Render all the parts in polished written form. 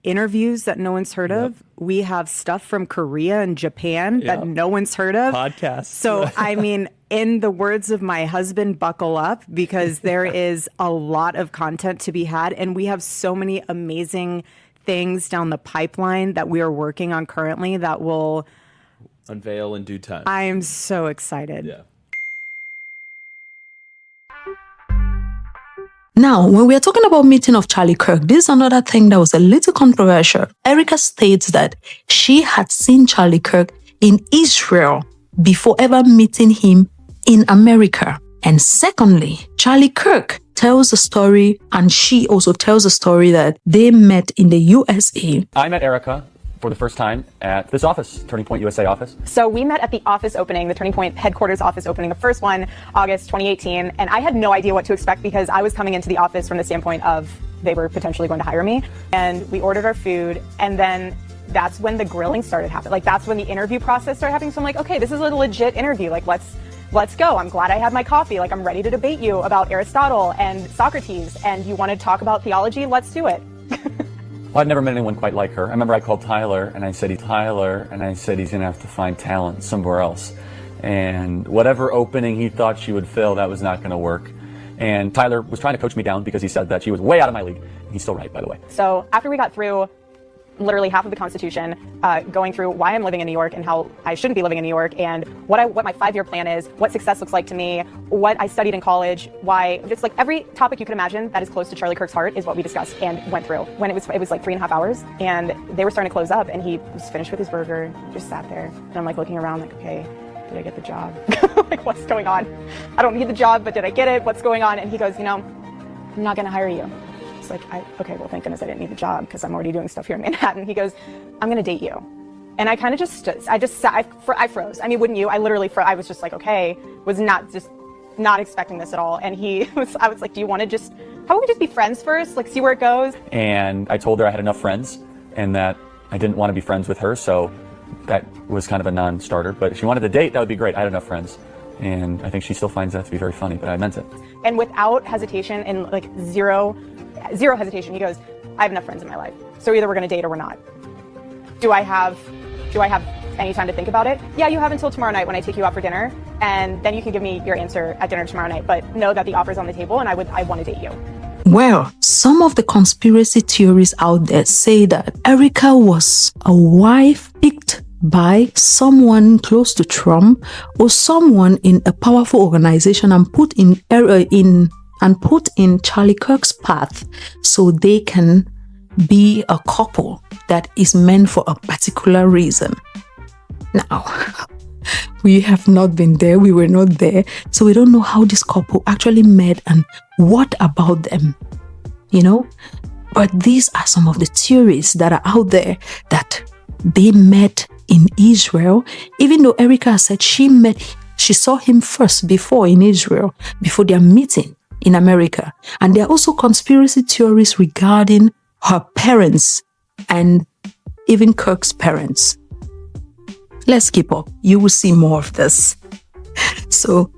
interviews that no one's heard of. We have stuff from Korea and Japan that no one's heard of. Podcasts. So, I mean, in the words of my husband, buckle up, because there is a lot of content to be had. And we have so many amazing things down the pipeline that we are working on currently that will unveil in due time. I am so excited. Yeah. Now, when we are talking about meeting of Charlie Kirk, this is another thing that was a little controversial. Erika states that she had seen Charlie Kirk in Israel before ever meeting him in America. And secondly, Charlie Kirk tells a story, and she also tells a story that they met in the USA. I met Erika for the first time at this office, Turning Point USA office. So we met at the office opening, the Turning Point headquarters office opening, the first one, August 2018. And I had no idea what to expect because I was coming into the office from the standpoint of they were potentially going to hire me. And we ordered our food, and then that's when the grilling started happening. Like, that's when the interview process started happening. So I'm like, okay, this is a legit interview. Like, let's go. I'm glad I had my coffee. Like, I'm ready to debate you about Aristotle and Socrates, and you want to talk about theology? Let's do it. Well, I've never met anyone quite like her. I remember I called Tyler, and I said he's going to have to find talent somewhere else. And whatever opening he thought she would fill, that was not going to work. And Tyler was trying to coach me down because he said that she was way out of my league. He's still right, by the way. So after we got through literally half of the Constitution, going through why I'm living in New York and how I shouldn't be living in New York, and what my 5-year plan is, what success looks like to me, what I studied in college, why, just like every topic you can imagine that is close to Charlie Kirk's heart is what we discussed and went through. When it was like 3.5 hours, and they were starting to close up, and he was finished with his burger, just sat there, and I'm like looking around like, okay, did I get the job? Like, what's going on? I don't need the job, but did I get it? What's going on? And he goes, I'm not going to hire you. It's like, okay, well, thank goodness I didn't need the job because I'm already doing stuff here in Manhattan. He goes, I'm going to date you. And I kind of just stood, I froze. I mean, wouldn't you? I literally froze. I was just like, okay, was not expecting this at all. And I was like, do you want to how about we just be friends first? Like, see where it goes? And I told her I had enough friends and that I didn't want to be friends with her. So that was kind of a non-starter. But if she wanted to date, that would be great. I had enough friends. And I think she still finds that to be very funny, but I meant it. And without hesitation and like zero hesitation, he goes, I have enough friends in my life. So either we're going to date or we're not. Do I have any time to think about it? Yeah, you have until tomorrow night when I take you out for dinner, and then you can give me your answer at dinner tomorrow night. But know that the offer's on the table, and I want to date you. Well, some of the conspiracy theories out there say that Erika was a wife picked by someone close to Trump or someone in a powerful organization and put in Charlie Kirk's path so they can be a couple that is meant for a particular reason. Now, we have not been there. We were not there. So we don't know how this couple actually met and what about them, But these are some of the theories that are out there that they met in Israel, even though Erika said she saw him first before in Israel, before their meeting in America. And there are also conspiracy theories regarding her parents and even Kirk's parents. Let's keep up. You will see more of this. So,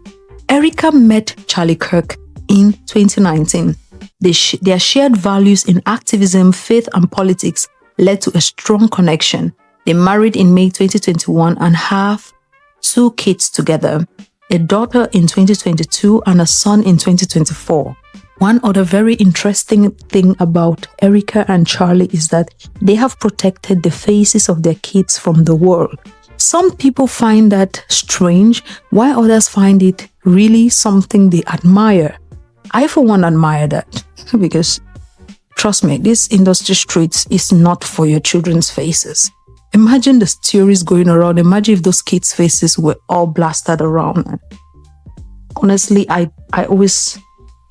Erika met Charlie Kirk in 2019. Their shared values in activism, faith, and politics led to a strong connection. They married in May 2021 and have 2 kids together, a daughter in 2022 and a son in 2024. One other very interesting thing about Erika and Charlie is that they have protected the faces of their kids from the world. Some people find that strange, while others find it really something they admire. I, for one, admire that because, trust me, this industry streets is not for your children's faces. Imagine the theories going around. Imagine if those kids' faces were all blasted around. Honestly, I always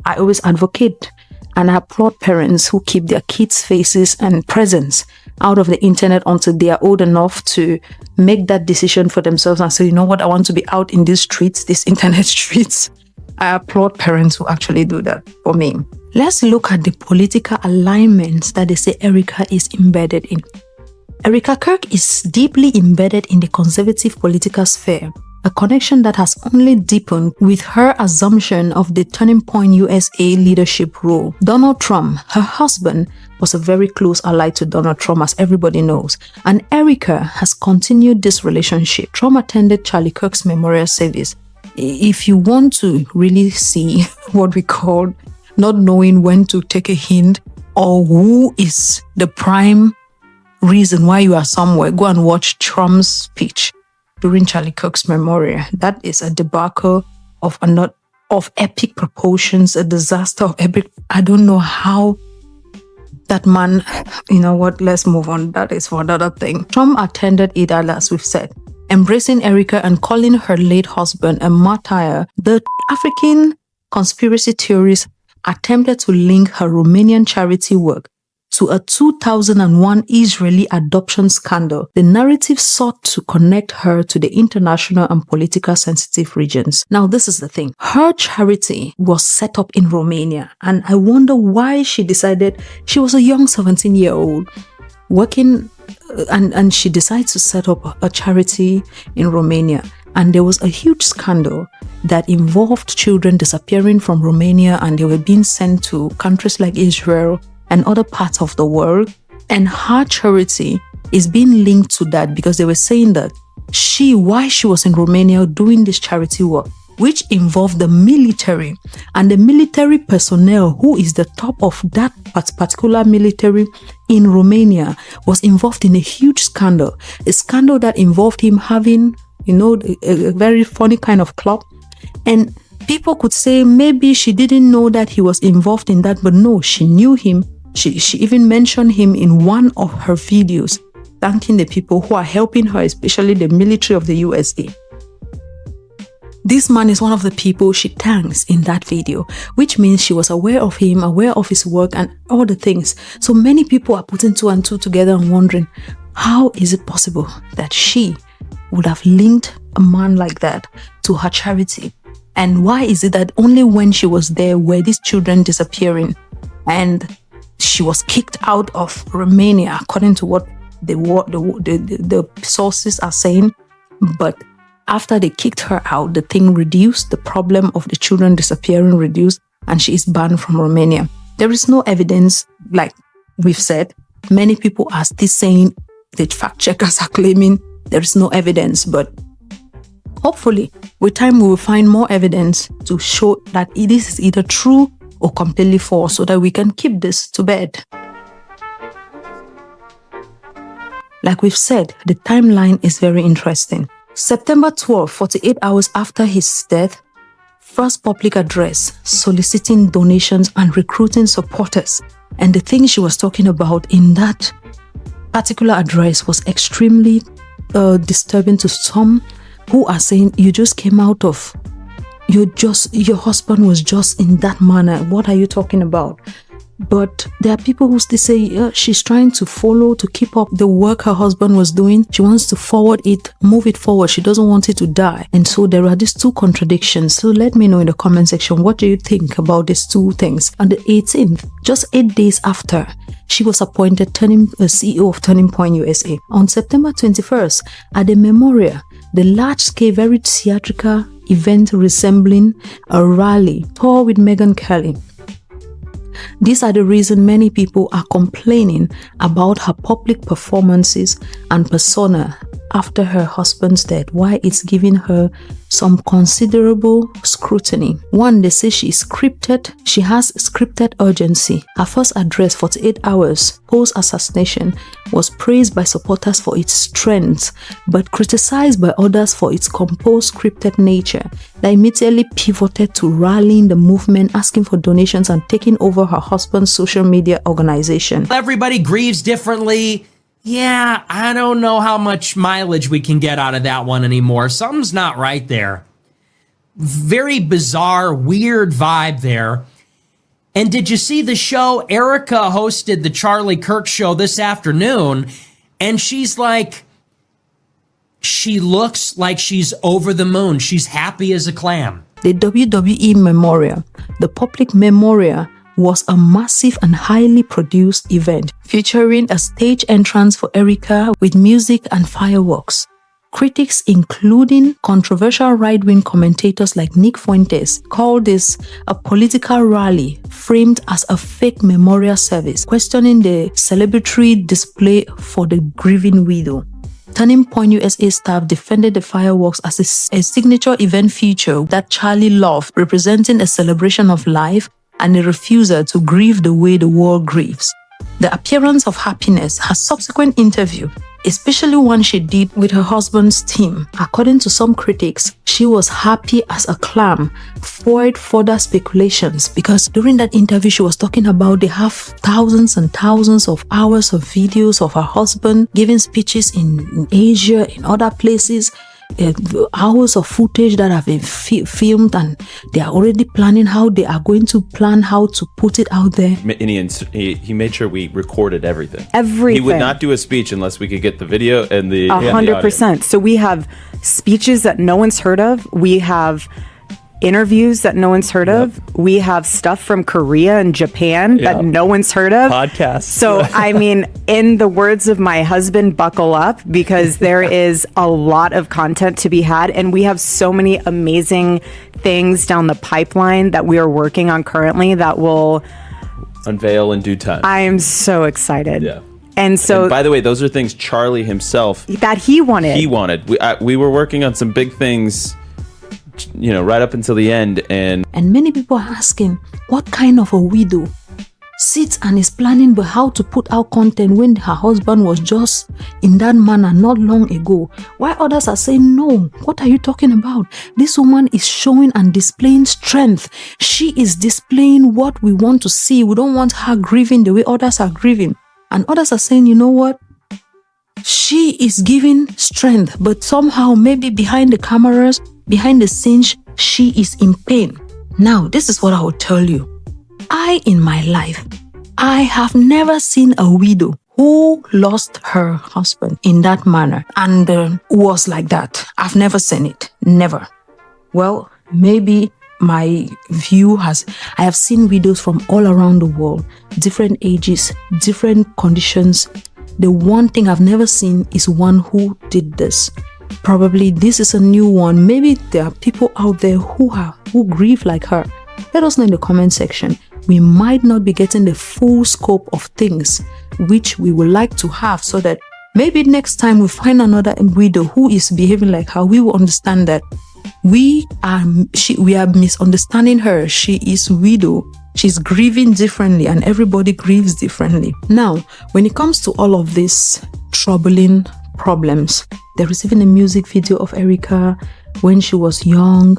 advocate and I applaud parents who keep their kids' faces and presence out of the internet until they are old enough to make that decision for themselves and say, you know what, I want to be out in these streets, these internet streets. I applaud parents who actually do that for me. Let's look at the political alignments that they say Erika is embedded in. Erika Kirk is deeply embedded in the conservative political sphere, a connection that has only deepened with her assumption of the Turning Point USA leadership role. Donald Trump, her husband, was a very close ally to Donald Trump, as everybody knows, and Erika has continued this relationship. Trump attended Charlie Kirk's memorial service. If you want to really see what we call not knowing when to take a hint or who is the prime reason why you are somewhere, go and watch Trump's speech during Charlie Kirk's memorial. That is a debacle of epic proportions, a disaster of epic. I don't know how that man, you know what, let's move on. That is for another thing. Trump attended it, as we've said, embracing Erika and calling her late husband a martyr. The African conspiracy theorists attempted to link her Romanian charity work to a 2001 Israeli adoption scandal. The narrative sought to connect her to the international and political sensitive regions. Now, this is the thing. Her charity was set up in Romania, and I wonder why she decided. She was a young 17-year-old working, and she decided to set up a charity in Romania. And there was a huge scandal that involved children disappearing from Romania, and they were being sent to countries like Israel and other parts of the world. And her charity is being linked to that because they were saying that while she was in Romania doing this charity work, which involved the military, and the military personnel who is the top of that particular military in Romania was involved in a huge scandal, a scandal that involved him having, a very funny kind of club. And people could say maybe she didn't know that he was involved in that, but no, she knew him. She even mentioned him in one of her videos, thanking the people who are helping her, especially the military of the USA. This man is one of the people she thanks in that video, which means she was aware of him, aware of his work and all the things. So many people are putting two and two together and wondering, how is it possible that she would have linked a man like that to her charity? And why is it that only when she was there were these children disappearing and she was kicked out of Romania, according to what the sources are saying? But after they kicked her out, the thing reduced, the problem of the children disappearing reduced, and she is banned from Romania. There is no evidence, like we've said. Many people are still saying, the fact checkers are claiming there is no evidence, but hopefully with time we will find more evidence to show that this is either true or completely false, so that we can keep this to bed. Like we've said, the timeline is very interesting. September 12, 48 hours after his death, first public address soliciting donations and recruiting supporters. And the thing she was talking about in that particular address was extremely disturbing to some who are saying, you just came out of, your husband was just in that manner. What are you talking about? But there are people who still say she's trying to follow, to keep up the work her husband was doing. She wants to forward it, move it forward. She doesn't want it to die. And so there are these two contradictions. So let me know in the comment section, what do you think about these two things? On the 18th, just 8 days after, she was appointed CEO of Turning Point USA. On September 21st, at the memorial, the large-scale, very theatrical event resembling a rally tour with Megyn Kelly. These are the reason many people are complaining about her public performances and persona after her husband's death, why it's giving her some considerable scrutiny. One, they say she has scripted urgency. Her first address, 48 hours post-assassination, was praised by supporters for its strength, but criticized by others for its composed, scripted nature. That immediately pivoted to rallying the movement, asking for donations, and taking over her husband's social media organization. Everybody grieves differently. Yeah, I don't know how much mileage we can get out of that one anymore. Something's not right there. Very bizarre, weird vibe there. And did you see the show? Erika hosted the Charlie Kirk show this afternoon, and she's like, she looks like she's over the moon. She's happy as a clam. The WWE Memorial, the public memorial, was a massive and highly produced event featuring a stage entrance for Erika with music and fireworks. Critics, including controversial right-wing commentators like Nick Fuentes, call this a political rally framed as a fake memorial service, questioning the celebratory display for the grieving widow. Turning Point USA staff defended the fireworks as a signature event feature that Charlie loved, representing a celebration of life and a refusal to grieve the way the world grieves. The appearance of happiness, her subsequent interview, especially one she did with her husband's team. According to some critics, she was happy as a clam, void further speculations, because during that interview she was talking about they have thousands and thousands of hours of videos of her husband giving speeches in Asia, in other places, hours of footage that have been filmed, and they are already planning how they are going to plan how to put it out there. And he made sure we recorded everything. Everything. He would not do a speech unless we could get the video and the 100%. So we have speeches that no one's heard of. We have interviews that no one's heard of. We have stuff from Korea and Japan that no one's heard of. Podcasts. So, I mean, in the words of my husband, buckle up, because there is a lot of content to be had. And we have so many amazing things down the pipeline that we are working on currently that will unveil in due time. I am so excited. Yeah. And so, and by the way, those are things Charlie himself that he wanted. We were working on some big things, you know, right up until the end, and many people are asking, what kind of a widow sits and is planning but how to put out content when her husband was just in that manner not long ago? Why others are saying, no, what are you talking about? This woman is showing and displaying strength. She is displaying what we want to see. We don't want her grieving the way others are grieving. And others are saying, you know what? She is giving strength, but somehow maybe behind the cameras, behind the scenes, she is in pain. Now, this is what I will tell you. In my life, I have never seen a widow who lost her husband in that manner and was like that. I've never seen it. Never. Well, maybe my view I have seen widows from all around the world, different ages, different conditions. The one thing I've never seen is one who did this. Probably this is a new one. Maybe there are people out there who grieve like her. Let us know in the comment section. We might not be getting the full scope of things which we would like to have, so that maybe next time we find another widow who is behaving like her, we will understand that we are misunderstanding her. She is widow. She's grieving differently, and everybody grieves differently. Now, when it comes to all of these troubling problems, there is even a music video of Erika when she was young,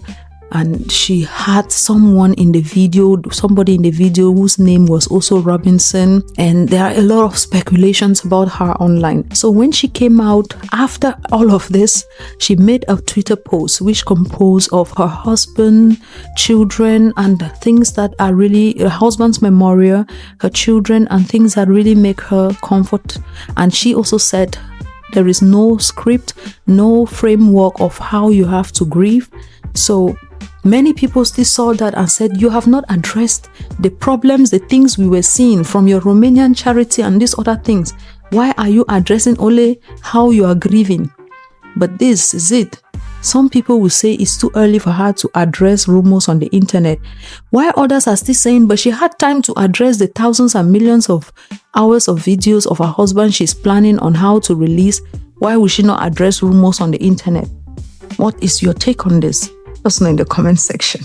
and she had somebody in the video whose name was also Robinson, and there are a lot of speculations about her online. So when she came out after all of this, she made a Twitter post which composed of her husband, children, and things that are really her husband's memorial, her children, and things that really make her comfort. And she also said there is no script, no framework of how you have to grieve. So many people still saw that and said, you have not addressed the problems, the things we were seeing from your Romanian charity and these other things. Why are you addressing only how you are grieving? But this is it. Some people will say it's too early for her to address rumors on the internet. While others are still saying, but she had time to address the thousands and millions of hours of videos of her husband she's planning on how to release. Why would she not address rumors on the internet? What is your take on this? Let us know in the comment section.